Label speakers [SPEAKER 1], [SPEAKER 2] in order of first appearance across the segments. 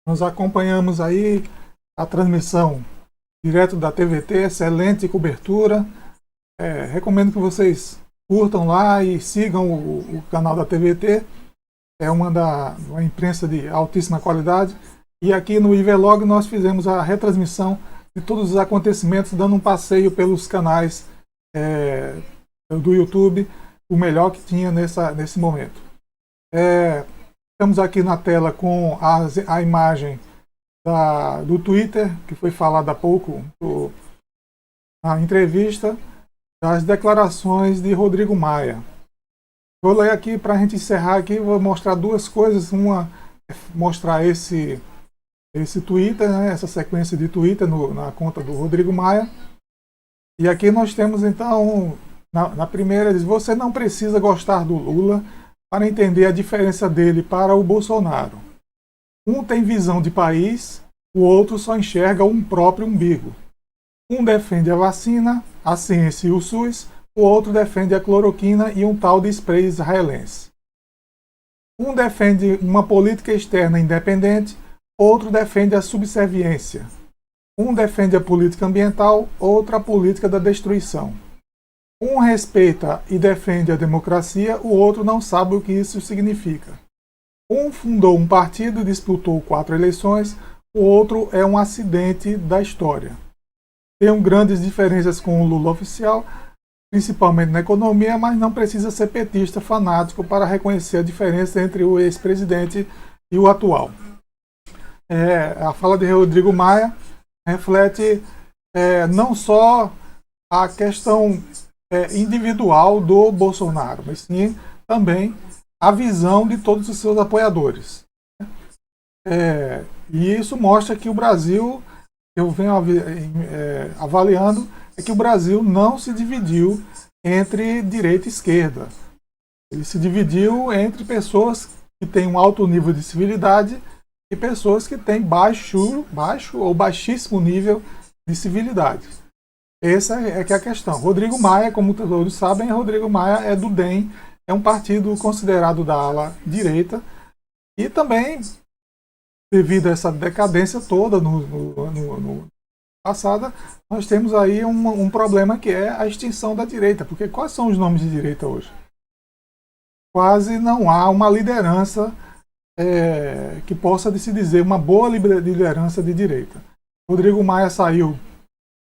[SPEAKER 1] Nós acompanhamos aí a transmissão direto da TVT, excelente cobertura. Recomendo que vocês curtam lá e sigam o canal da TVT. É uma imprensa de altíssima qualidade. E aqui no IVlog nós fizemos a retransmissão de todos os acontecimentos, dando um passeio pelos canais do YouTube, o melhor que tinha nesse momento. Estamos aqui na tela com a imagem do Twitter, que foi falada há pouco na entrevista, das declarações de Rodrigo Maia. Vou ler aqui para a gente encerrar aqui, vou mostrar duas coisas. Uma é mostrar esse Twitter, né, essa sequência de Twitter na conta do Rodrigo Maia. E aqui nós temos então, na primeira, diz: você não precisa gostar do Lula para entender a diferença dele para o Bolsonaro. Um tem visão de país, o outro só enxerga um próprio umbigo. Um defende a vacina, a ciência e o SUS, o outro defende a cloroquina e um tal de spray israelense. Um defende uma política externa independente, outro defende a subserviência. Um defende a política ambiental, outro a política da destruição. Um respeita e defende a democracia, o outro não sabe o que isso significa. Um fundou um partido e disputou 4 eleições, o outro é um acidente da história. Tenho grandes diferenças com o Lula oficial, principalmente na economia, mas não precisa ser petista fanático para reconhecer a diferença entre o ex-presidente e o atual. A fala de Rodrigo Maia reflete não só a questão individual do Bolsonaro, mas sim também a visão de todos os seus apoiadores. E isso mostra que o Brasil, eu venho avaliando, é que o Brasil não se dividiu entre direita e esquerda. Ele se dividiu entre pessoas que têm um alto nível de civilidade e pessoas que têm baixo ou baixíssimo nível de civilidade. Essa é que é a questão. Rodrigo Maia, como todos sabem, Rodrigo Maia é do DEM, é um partido considerado da ala direita, e também, devido a essa decadência toda no passada, nós temos aí um problema que é a extinção da direita. Porque quais são os nomes de direita hoje? Quase não há uma liderança que possa se dizer uma boa liderança de direita. Rodrigo Maia saiu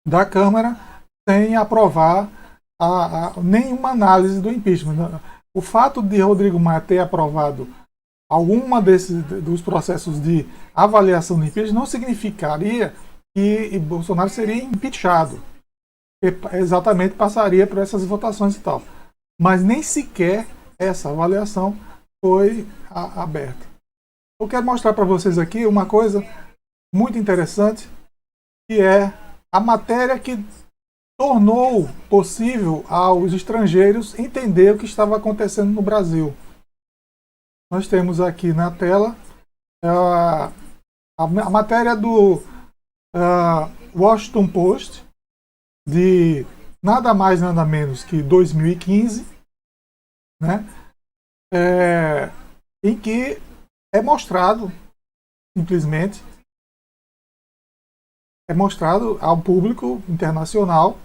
[SPEAKER 1] da Câmara sem aprovar nenhuma análise do impeachment. O fato de Rodrigo Maia ter aprovado alguma dos processos de avaliação do impeachment não significaria que Bolsonaro seria impeachado. Exatamente, passaria por essas votações e tal. Mas nem sequer essa avaliação foi aberta. Eu quero mostrar para vocês aqui uma coisa muito interessante, que é a matéria que tornou possível aos estrangeiros entender o que estava acontecendo no Brasil. Nós temos aqui na tela a matéria do Washington Post, de nada mais nada menos que 2015, né? Em que é mostrado, simplesmente, ao público internacional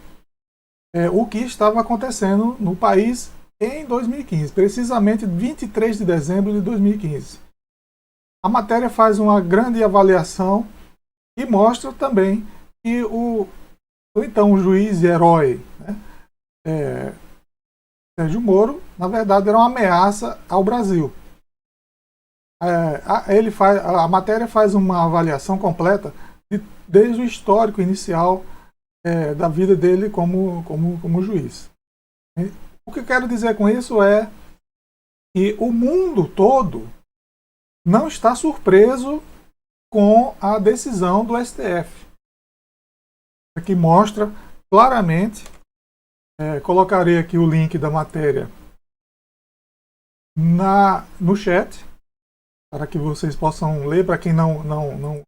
[SPEAKER 1] o que estava acontecendo no país em 2015, precisamente 23 de dezembro de 2015. A matéria faz uma grande avaliação e mostra também que o juiz e herói, né, Sérgio Moro, na verdade era uma ameaça ao Brasil. A matéria faz uma avaliação completa desde o histórico inicial da vida dele como juiz. O que eu quero dizer com isso é que o mundo todo não está surpreso com a decisão do STF. Aqui mostra claramente, colocarei aqui o link da matéria no chat, para que vocês possam ler, para quem não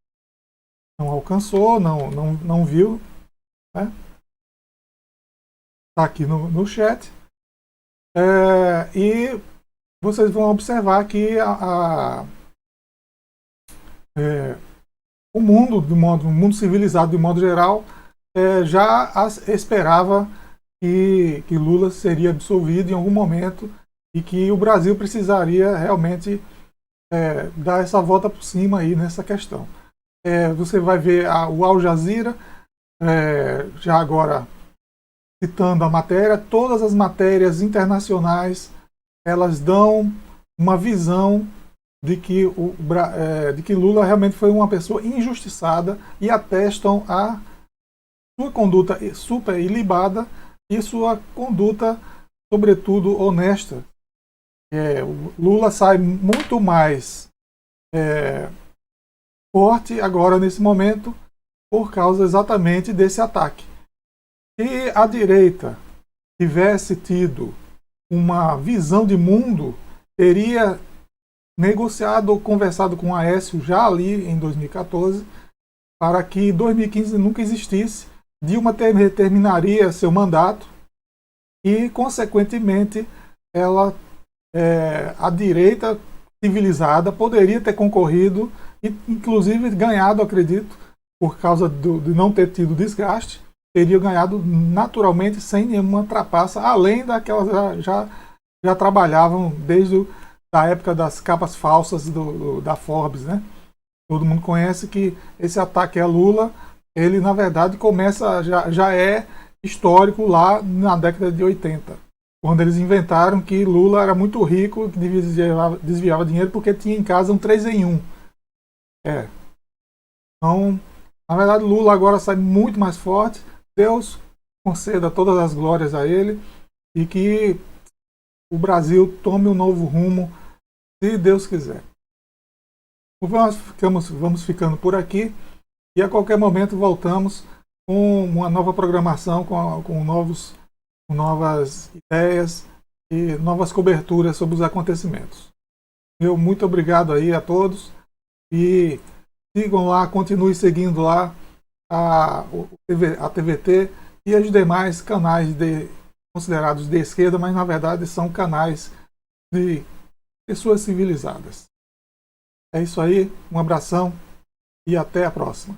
[SPEAKER 1] alcançou, não viu, né? Está aqui no chat. E vocês vão observar que o mundo, o mundo civilizado de modo geral, já esperava que Lula seria absolvido em algum momento e que o Brasil precisaria realmente dar essa volta por cima aí nessa questão. Você vai ver o Al Jazeera, já agora citando a matéria, todas as matérias internacionais, elas dão uma visão de que Lula realmente foi uma pessoa injustiçada e atestam a sua conduta super ilibada e sua conduta, sobretudo, honesta. O Lula sai muito mais forte agora, nesse momento, por causa exatamente desse ataque. Se a direita tivesse tido uma visão de mundo, teria negociado ou conversado com o Aécio já ali em 2014 para que 2015 nunca existisse. Dilma terminaria seu mandato e, consequentemente, a direita civilizada poderia ter concorrido e, inclusive, ganhado, acredito, por causa de não ter tido desgaste, teria ganhado naturalmente sem nenhuma trapaça, além daquelas já trabalhavam desde a época das capas falsas da Forbes, né? Todo mundo conhece que esse ataque a Lula, ele na verdade começa, já é histórico lá na década de 80, quando eles inventaram que Lula era muito rico, que desviava dinheiro porque tinha em casa um 3 em 1. Então, na verdade, Lula agora sai muito mais forte. Deus conceda todas as glórias a ele e que o Brasil tome um novo rumo, se Deus quiser. Vamos ficando por aqui e a qualquer momento voltamos com uma nova programação, com novas ideias e novas coberturas sobre os acontecimentos. Meu muito obrigado aí a todos e sigam lá, continue seguindo lá a TVT e os demais canais considerados de esquerda, mas na verdade são canais de pessoas civilizadas. É isso aí, um abração e até a próxima.